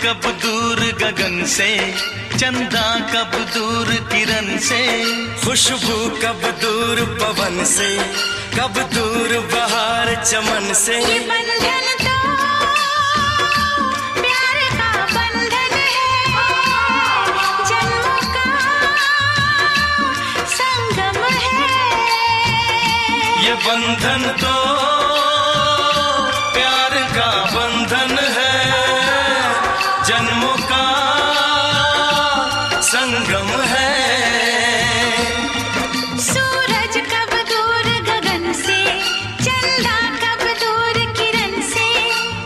कब दूर गगन से, चंदा कब दूर किरण से, खुशबू कब दूर पवन से, कब दूर बहार चमन से। ये बंधन तो प्यार का बंधन है, जन्मों का संगम है। ये बंधन तो प्यार का बंधन है, जन्मों का संगम है। सूरज कब दूर गगन से, चंदा कब दूर किरण से,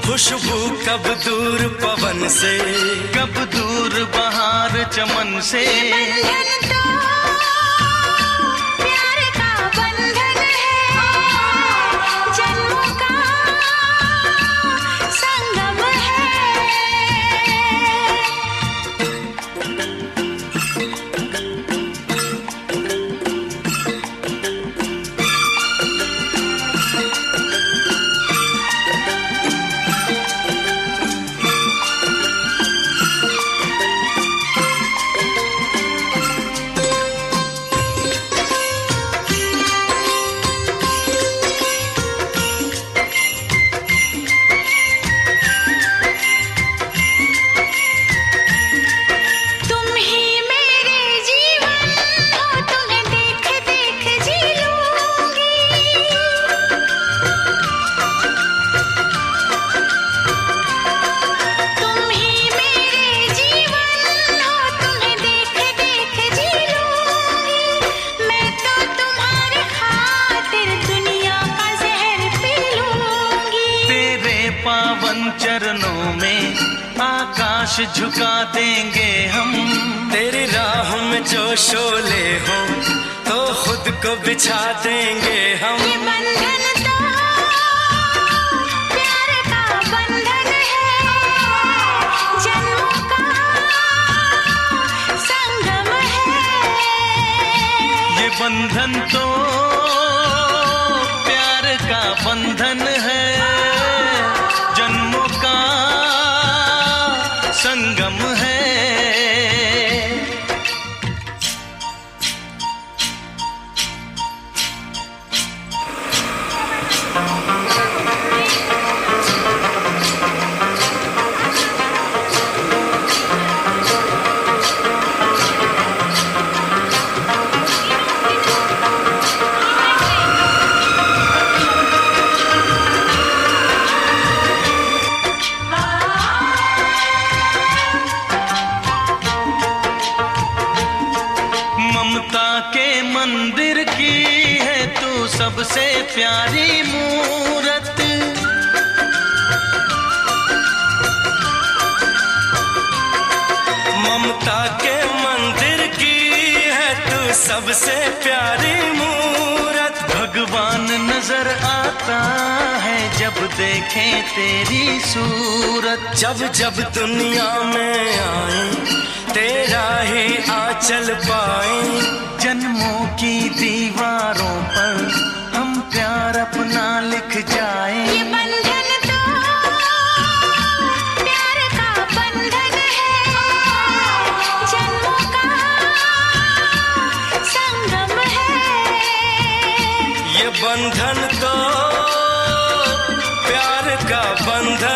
खुशबू कब दूर पवन से, कब दूर बहार चमन से। बंधन तो प्यार का बंधन है, जन्मों का संगम है। तुम ही मेरे जीवन हो, तुम्हें देख देख जी लूंगी। तुम ही मेरे जीवन हो, तुम्हें देख देख जी लूंगी। मैं तो तुम्हारे खातिर दुनिया का जहर पी लूंगी। तेरे पावन चरणों में आकाश झुका देंगे हम। तेरी राह में जो शोले हो तो खुद को बिछा देंगे हम। ये बंधन तो प्यार का बंधन है, जन्मों का संगम है। ये बंधन तो प्यार का बंधन है, जन्मों का संगम है। ममता के मंदिर की है तू सबसे प्यारी मूरत। ममता के मंदिर की है तू सबसे प्यारी मूरत। भगवान नजर आता है जब देखें तेरी सूरत। जब जब दुनिया में आए तेरा ही आंचल पाए। जन्मों की दीवारों पर हम प्यार अपना लिख जाएं। ये बंधन तो प्यार का बंधन है, जन्मों का संगम है। ये बंधन तो प्यार का बंधन